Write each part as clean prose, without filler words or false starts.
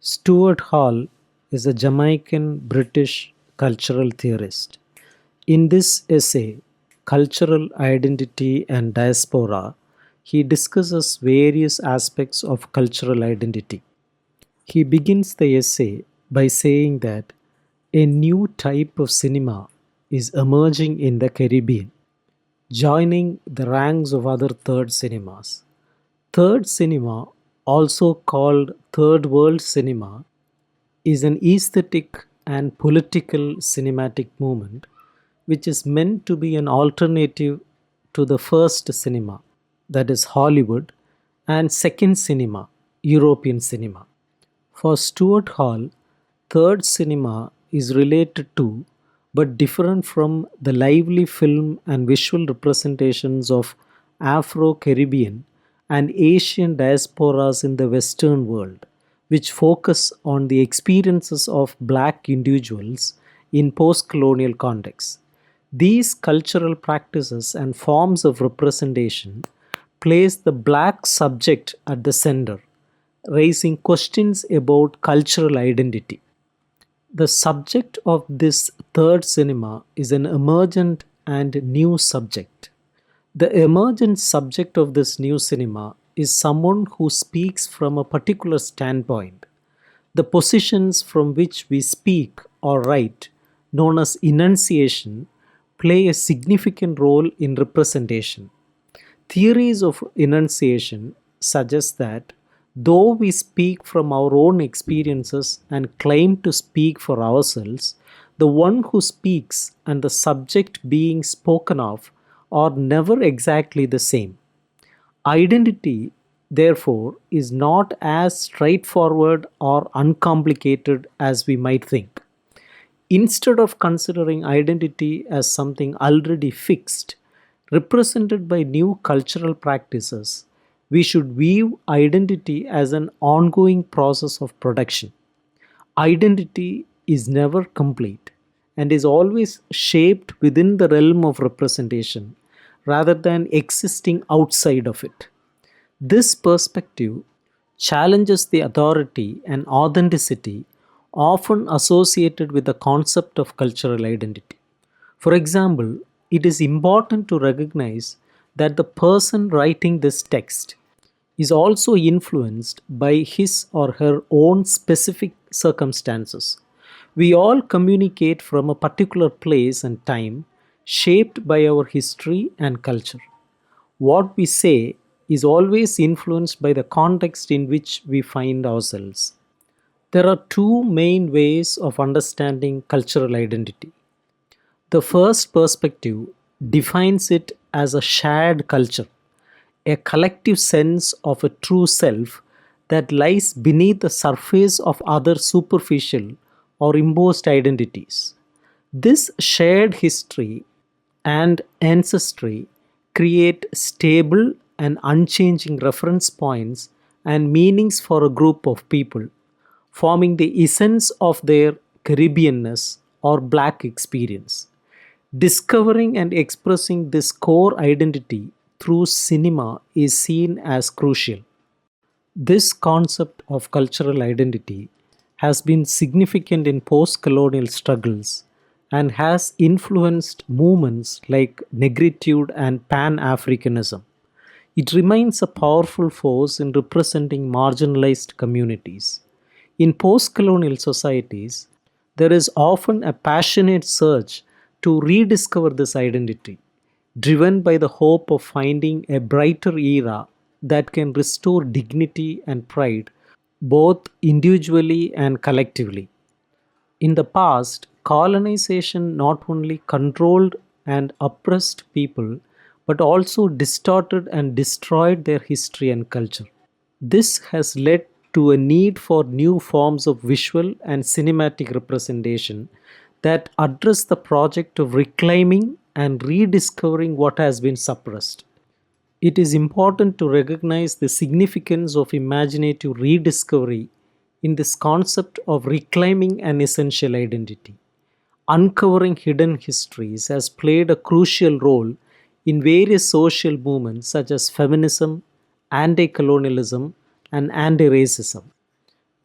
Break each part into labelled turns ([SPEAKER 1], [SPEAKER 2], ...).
[SPEAKER 1] Stuart Hall is a Jamaican British cultural theorist. In this essay, Cultural Identity and Diaspora, he discusses various aspects of cultural identity. He begins the essay by saying that a new type of cinema is emerging in the Caribbean, joining the ranks of other third cinemas. Third cinema, also called third world cinema, is an aesthetic and political cinematic movement which is meant to be an alternative to the first cinema, that is Hollywood, and second cinema, European cinema. For Stuart Hall, third cinema is related to but different from the lively film and visual representations of Afro Caribbean and Asian diasporas in the Western world, which focus on the experiences of black individuals in post colonial contexts. These cultural practices and forms of representation place the black subject at the center, raising questions about cultural identity. The subject of this third cinema is an emergent and new subject. The emergent subject of this new cinema is someone who speaks from a particular standpoint. The positions from which we speak or write, known as enunciation, play a significant role in representation. Theories of enunciation suggest that though we speak from our own experiences and claim to speak for ourselves, the one who speaks and the subject being spoken of are never exactly the same. Identity, therefore, is not as straightforward or uncomplicated as we might think. Instead of considering identity as something already fixed, represented by new cultural practices, we should view identity as an ongoing process of production. Identity is never complete and is always shaped within the realm of representation rather than existing outside of it. This perspective challenges the authority and authenticity often associated with the concept of cultural identity. For example, it is important to recognize that the person writing this text is also influenced by his or her own specific circumstances. We all communicate from a particular place and time, shaped by our history and culture. What we say is always influenced by the context in which we find ourselves. There are two main ways of understanding cultural identity. The first perspective defines it as a shared culture, a collective sense of a true self that lies beneath the surface of other superficial or imposed identities. This shared history and ancestry create stable and unchanging reference points and meanings for a group of people, forming the essence of their Caribbeanness or Black experience. Discovering and expressing this core identity through cinema is seen as crucial. This concept of cultural identity has been significant in post colonial struggles and has influenced movements like negritude and Pan Africanism. It remains a powerful force in representing marginalized communities. In post colonial societies, there is often a passionate search to rediscover this identity, driven by the hope of finding a brighter era that can restore dignity and pride both individually and collectively. In the past, colonization not only controlled and oppressed people but also distorted and destroyed their history and culture. This has led to a need for new forms of visual and cinematic representation that address the project of reclaiming and rediscovering what has been suppressed. It is important to recognize the significance of imaginative rediscovery in this concept of reclaiming an essential identity. Uncovering hidden histories has played a crucial role in various social movements such as feminism, anti colonialism, and anti racism.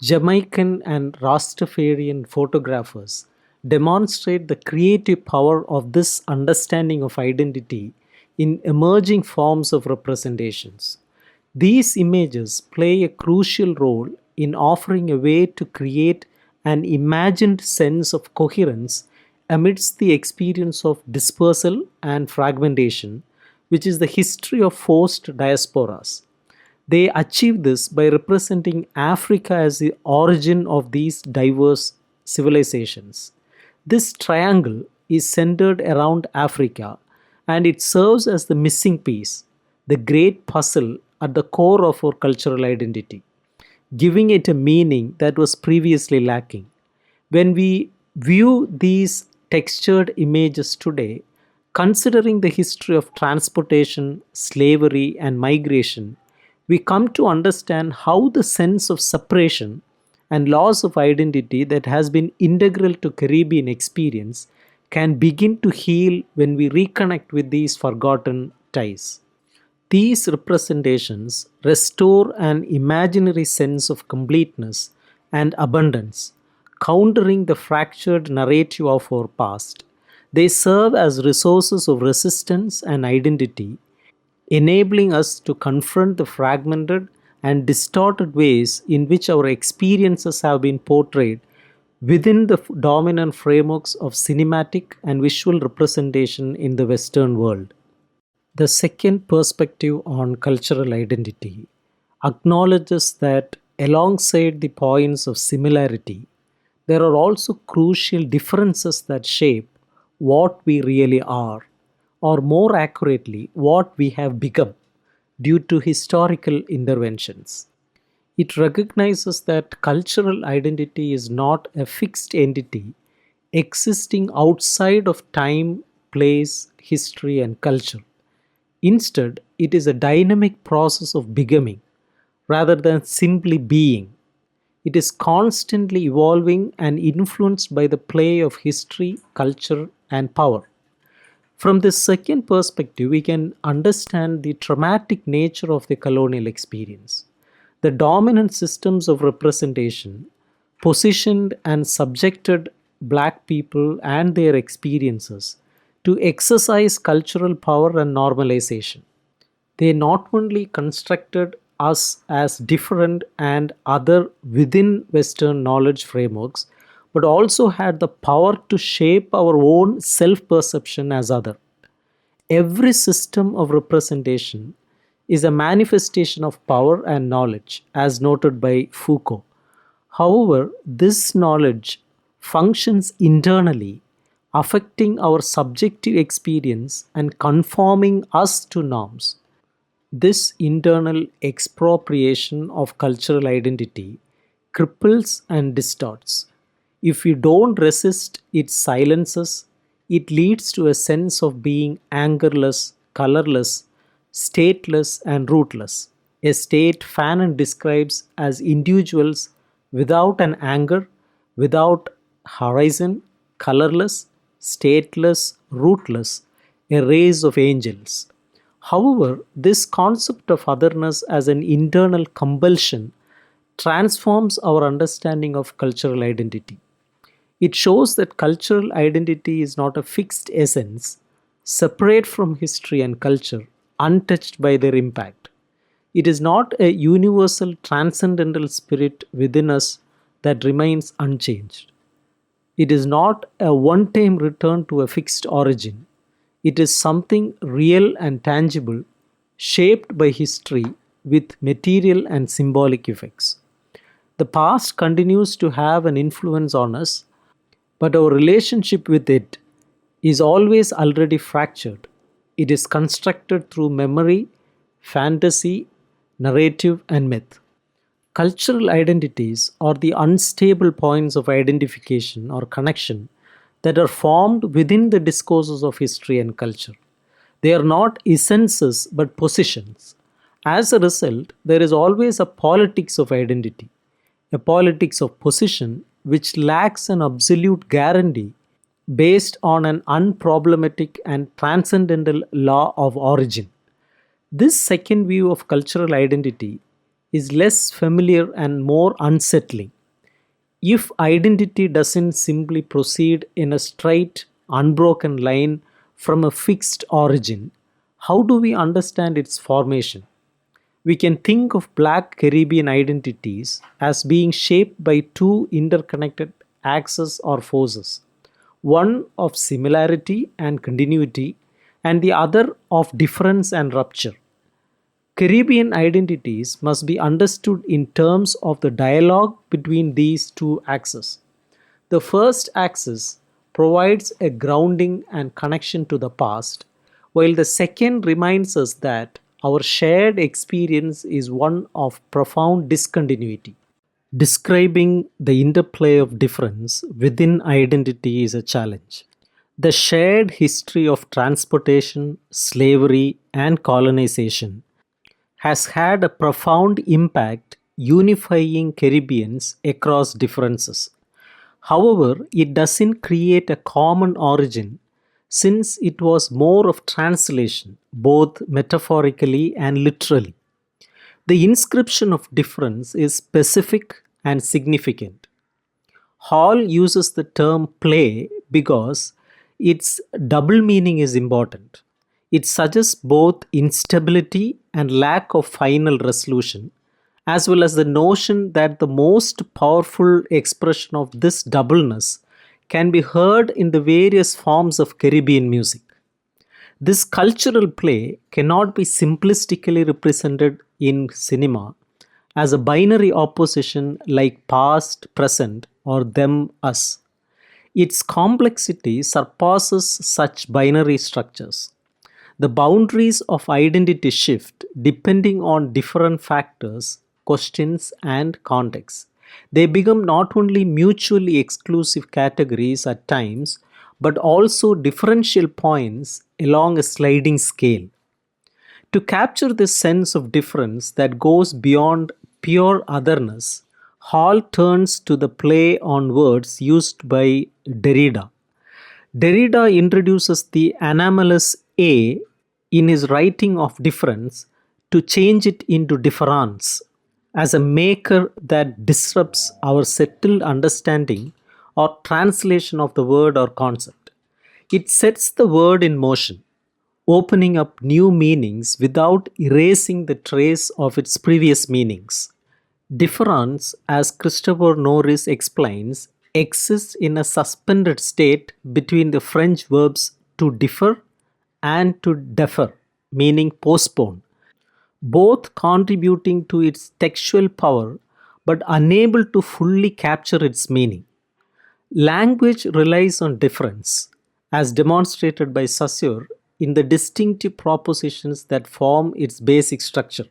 [SPEAKER 1] Jamaican and Rastafarian photographers demonstrate the creative power of this understanding of identity in emerging forms of representations. These images play a crucial role in offering a way to create an imagined sense of coherence amidst the experience of dispersal and fragmentation, which is the history of forced diasporas. They achieve this by representing Africa as the origin of these diverse civilizations. This triangle is centered around Africa and it serves as the missing piece, the great puzzle at the core of our cultural identity, giving it a meaning that was previously lacking. When we view these textured images today, considering the history of transportation, slavery, and migration, we come to understand how the sense of separation and loss of identity that has been integral to Caribbean experience can begin to heal when we reconnect with these forgotten ties. These representations restore an imaginary sense of completeness and abundance, countering the fractured narrative of our past. They serve as resources of resistance and identity, enabling us to confront the fragmented and distorted ways in which our experiences have been portrayed within the dominant frameworks of cinematic and visual representation in the Western world. The second perspective on cultural identity acknowledges that alongside the points of similarity, there are also crucial differences that shape what we really are, or more accurately, what we have become due to historical interventions. It recognizes that cultural identity is not a fixed entity existing outside of time, place, history, and culture. Instead, it is a dynamic process of becoming rather than simply being. It is constantly evolving and influenced by the play of history, culture, and power. From this second perspective, we can understand the traumatic nature of the colonial experience. The dominant systems of representation positioned and subjected black people and their experiences to exercise cultural power and normalization. They not only constructed us as different and other within Western knowledge frameworks, but also had the power to shape our own self perception as other. Every system of representation is a manifestation of power and knowledge, as noted by Foucault. However, this knowledge functions internally, affecting our subjective experience and conforming us to norms. This internal expropriation of cultural identity cripples and distorts. If we don't resist its silences, it leads to a sense of being angerless, colorless, stateless, and rootless. A state Fanon describes as individuals without an anger, without horizon, colorless, stateless, rootless, a race of angels. However, this concept of otherness as an internal compulsion transforms our understanding of cultural identity. It shows that cultural identity is not a fixed essence, separate from history and culture, untouched by their impact. It is not a universal transcendental spirit within us that remains unchanged. It is not a one time return to a fixed origin. It is something real and tangible, shaped by history with material and symbolic effects. The past continues to have an influence on us, but our relationship with it is always already fractured. It is constructed through memory, fantasy, narrative, and myth. Cultural identities are the unstable points of identification or connection that are formed within the discourses of history and culture. They are not essences but positions. As a result, there is always a politics of identity, a politics of position which lacks an absolute guarantee based on an unproblematic and transcendental law of origin. This second view of cultural identity is less familiar and more unsettling. If identity doesn't simply proceed in a straight, unbroken line from a fixed origin, how do we understand its formation? We can think of Black Caribbean identities as being shaped by two interconnected axes or forces, one of similarity and continuity, and the other of difference and rupture. Caribbean identities must be understood in terms of the dialogue between these two axes. The first axis provides a grounding and connection to the past, while the second reminds us that our shared experience is one of profound discontinuity. Describing the interplay of difference within identity is a challenge. The shared history of transportation, slavery, and colonization has had a profound impact unifying Caribbeans across differences. However, it doesn't create a common origin since it was more of translation, both metaphorically and literally. The inscription of difference is specific and significant. Hall uses the term play because its double meaning is important. It suggests both instability and lack of final resolution, as well as the notion that the most powerful expression of this doubleness can be heard in the various forms of Caribbean music. This cultural play cannot be simplistically represented in cinema as a binary opposition like past, present, or them, us. Its complexity surpasses such binary structures. The boundaries of identity shift depending on different factors, questions, and contexts. They become not only mutually exclusive categories at times, but also differential points along a sliding scale. To capture this sense of difference that goes beyond pure otherness, Hall turns to the play on words used by Derrida. Derrida introduces the anomalous A in his writing of difference to change it into difference as a maker that disrupts our settled understanding or translation of the word or concept. It sets the word in motion, opening up new meanings without erasing the trace of its previous meanings. Difference, as Christopher Norris explains, exists in a suspended state between the French verbs to differ and to defer, meaning postpone, both contributing to its textual power but unable to fully capture its meaning. Language relies on difference, as demonstrated by Saussure in the distinctive propositions that form its basic structure.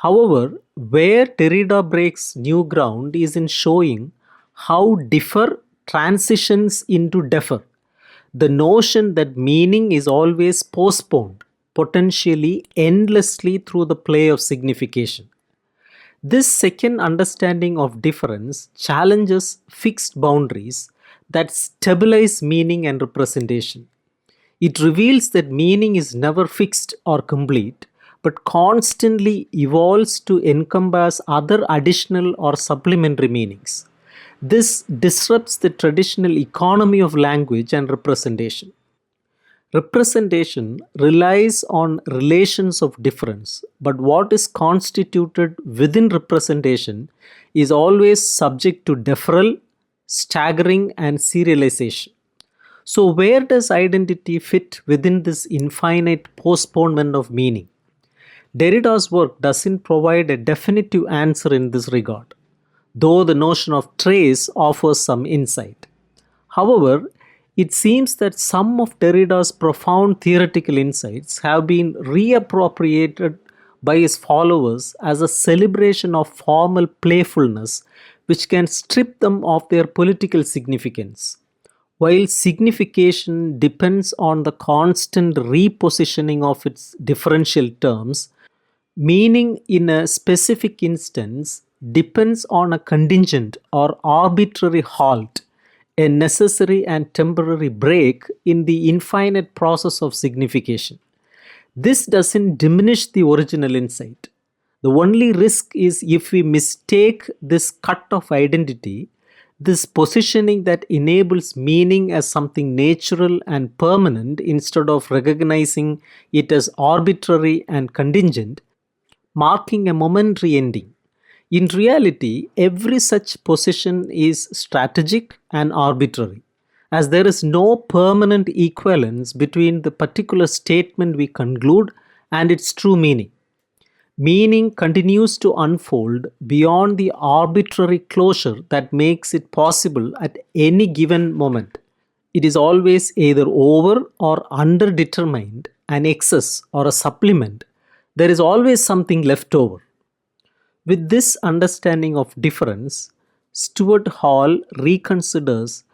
[SPEAKER 1] However, where Derrida breaks new ground is in showing how differ transitions into defer. The notion that meaning is always postponed, potentially endlessly through the play of signification. This second understanding of difference challenges fixed boundaries that stabilize meaning and representation. It reveals that meaning is never fixed or complete, but constantly evolves to encompass other additional or supplementary meanings. This disrupts the traditional economy of language and representation. Representation relies on relations of difference, but what is constituted within representation is always subject to deferral, staggering, and serialization. So, where does identity fit within this infinite postponement of meaning? Derrida's work doesn't provide a definitive answer in this regard, though the notion of trace offers some insight. However, it seems that some of Derrida's profound theoretical insights have been reappropriated by his followers as a celebration of formal playfulness which can strip them of their political significance. While signification depends on the constant repositioning of its differential terms, meaning in a specific instance depends on a contingent or arbitrary halt, a necessary and temporary break in the infinite process of signification. This doesn't diminish the original insight. The only risk is if we mistake this cut of identity, this positioning that enables meaning as something natural and permanent instead of recognizing it as arbitrary and contingent, marking a momentary ending. In reality, every such position is strategic and arbitrary, as there is no permanent equivalence between the particular statement we conclude and its true meaning. Meaning continues to unfold beyond the arbitrary closure that makes it possible at any given moment. It is always either over or underdetermined, an excess or a supplement. There is always something left over. With this understanding of difference, Stuart Hall reconsiders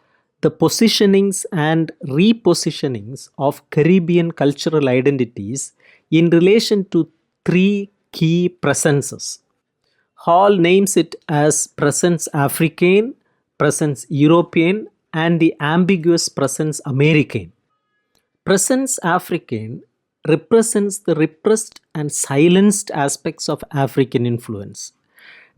[SPEAKER 1] the positionings and repositionings of Caribbean cultural identities in relation to three key presences. Hall names it as presence African, presence European, and the ambiguous presence American. Presence African represents the repressed and silenced aspects of African influence.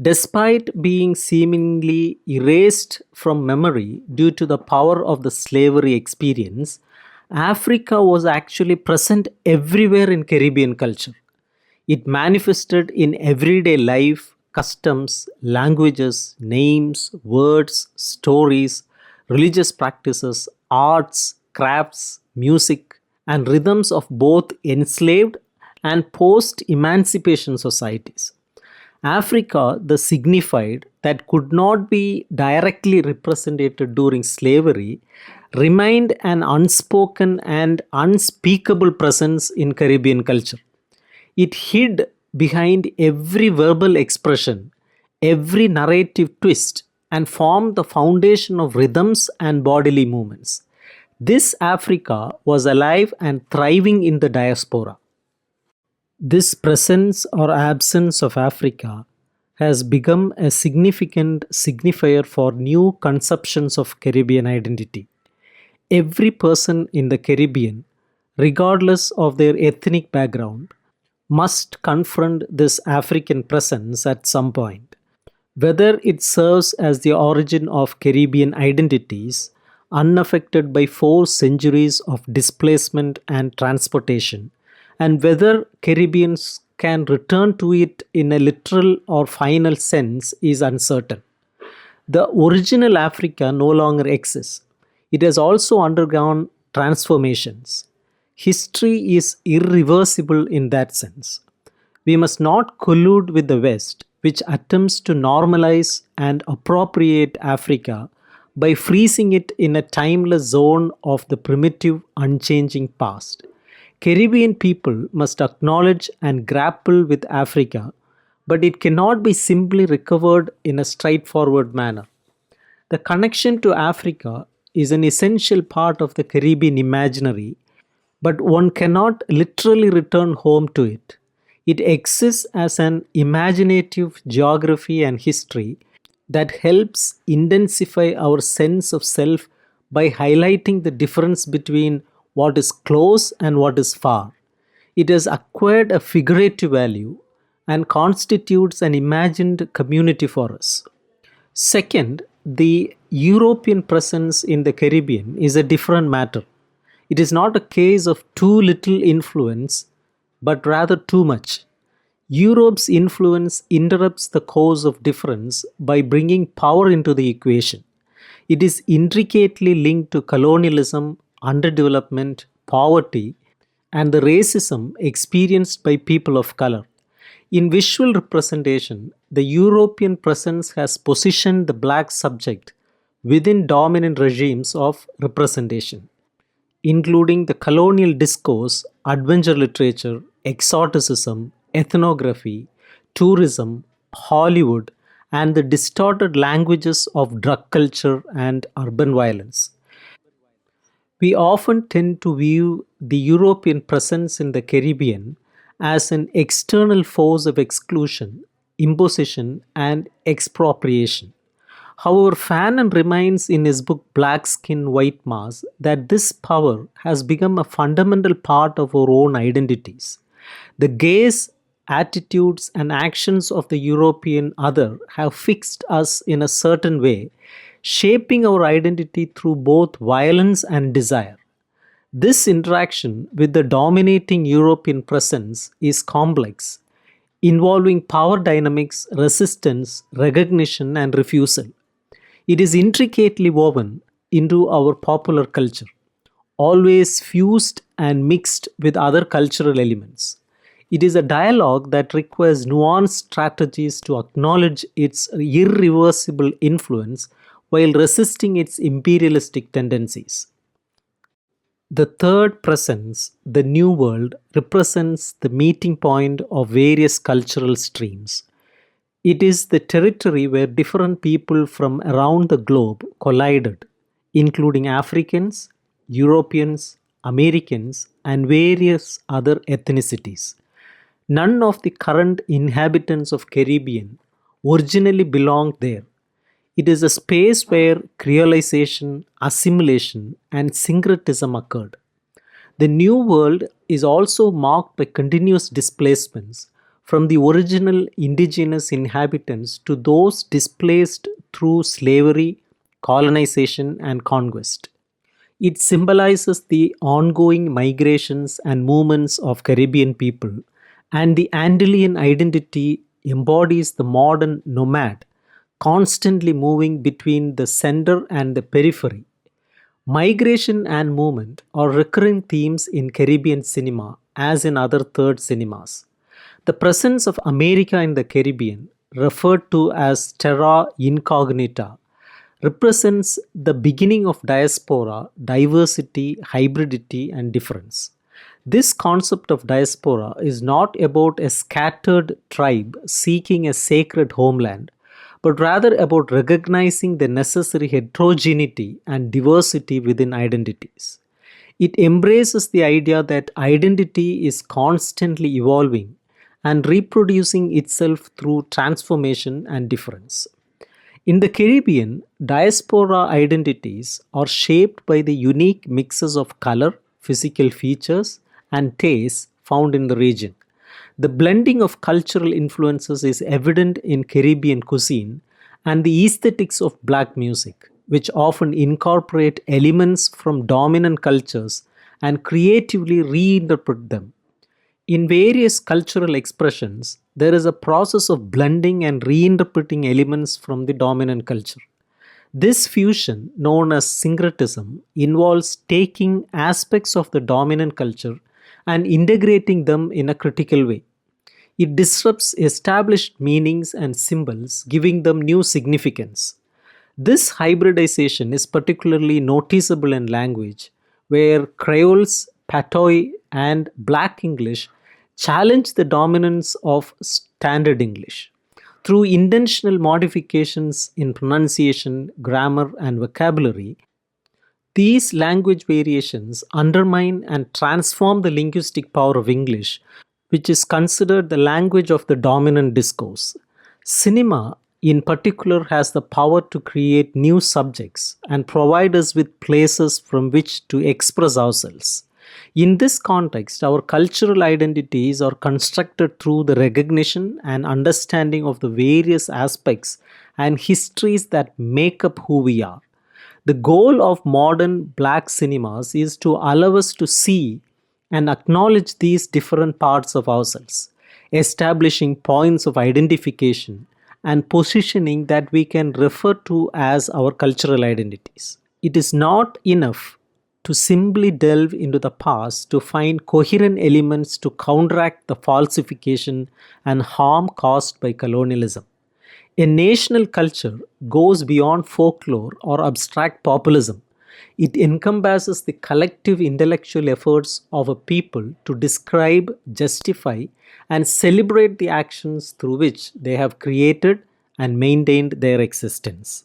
[SPEAKER 1] Despite being seemingly erased from memory due to the power of the slavery experience, Africa was actually present everywhere in Caribbean culture. It manifested in everyday life, customs, languages, names, words, stories, religious practices, arts, crafts, music, and rhythms of both enslaved and post emancipation societies. Africa, the signified that could not be directly represented during slavery, remained an unspoken and unspeakable presence in Caribbean culture. It hid behind every verbal expression, every narrative twist, and formed the foundation of rhythms and bodily movements. This Africa was alive and thriving in the diaspora. This presence or absence of Africa has become a significant signifier for new conceptions of Caribbean identity. Every person in the Caribbean, regardless of their ethnic background, must confront this African presence at some point. Whether it serves as the origin of Caribbean identities, unaffected by 4 centuries of displacement and transportation, and whether Caribbeans can return to it in a literal or final sense is uncertain. The original Africa no longer exists. It has also undergone transformations. History is irreversible in that sense. We must not collude with the West, which attempts to normalize and appropriate Africa by freezing it in a timeless zone of the primitive, unchanging past. Caribbean people must acknowledge and grapple with Africa, but it cannot be simply recovered in a straightforward manner. The connection to Africa is an essential part of the Caribbean imaginary, but one cannot literally return home to it. It exists as an imaginative geography and history that helps intensify our sense of self by highlighting the difference between what is close and what is far. It has acquired a figurative value and constitutes an imagined community for us. Second, the European presence in the Caribbean is a different matter. It is not a case of too little influence, but rather too much. Europe's influence interrupts the course of difference by bringing power into the equation. It is intricately linked to colonialism, underdevelopment, poverty, and the racism experienced by people of color. In visual representation, the European presence has positioned the black subject within dominant regimes of representation, including the colonial discourse, adventure literature, exoticism, ethnography, tourism, Hollywood, and the distorted languages of drug culture and urban violence. We often tend to view the European presence in the Caribbean as an external force of exclusion, imposition, and expropriation. However, Fanon reminds in his book Black Skin, White Mask that this power has become a fundamental part of our own identities. The gaze attitudes, and actions of the European other have fixed us in a certain way, shaping our identity through both violence and desire. This interaction with the dominating European presence is complex, involving power dynamics, resistance, recognition, and refusal. It is intricately woven into our popular culture, always fused and mixed with other cultural elements. It is a dialogue that requires nuanced strategies to acknowledge its irreversible influence while resisting its imperialistic tendencies. The third presence, the New World, represents the meeting point of various cultural streams. It is the territory where different people from around the globe collided, including Africans, Europeans, Americans, and various other ethnicities. None of the current inhabitants of Caribbean originally belonged there. It is a space where creolization, assimilation, and syncretism occurred. The New World is also marked by continuous displacements from the original indigenous inhabitants to those displaced through slavery, colonization, and conquest. It symbolizes the ongoing migrations and movements of Caribbean people, and the Andean identity embodies the modern nomad, constantly moving between the center and the periphery. Migration and movement are recurring themes in Caribbean cinema as in other third cinemas. The presence of America in the Caribbean, referred to as terra incognita, represents the beginning of diaspora, diversity, hybridity, and difference. This concept of diaspora is not about a scattered tribe seeking a sacred homeland, but rather about recognizing the necessary heterogeneity and diversity within identities. It embraces the idea that identity is constantly evolving and reproducing itself through transformation and difference. In the Caribbean, diaspora identities are shaped by the unique mixes of color, physical features, and tastes found in the region. The blending of cultural influences is evident in Caribbean cuisine and the aesthetics of black music, which often incorporate elements from dominant cultures and creatively reinterpret them. In various cultural expressions, there is a process of blending and reinterpreting elements from the dominant culture. This fusion, known as syncretism, involves taking aspects of the dominant culture and integrating them in a critical way. It disrupts established meanings and symbols, giving them new significance. This hybridization is particularly noticeable in language, where Creoles, Patois, and Black English challenge the dominance of Standard English. Through intentional modifications in pronunciation, grammar, and vocabulary, these language variations undermine and transform the linguistic power of English, which is considered the language of the dominant discourse. Cinema, in particular, has the power to create new subjects and provide us with places from which to express ourselves. In this context, our cultural identities are constructed through the recognition and understanding of the various aspects and histories that make up who we are. The goal of modern black cinemas is to allow us to see and acknowledge these different parts of ourselves, establishing points of identification and positioning that we can refer to as our cultural identities. It is not enough to simply delve into the past to find coherent elements to counteract the falsification and harm caused by colonialism. A national culture goes beyond folklore or abstract populism. It encompasses the collective intellectual efforts of a people to describe, justify, and celebrate the actions through which they have created and maintained their existence.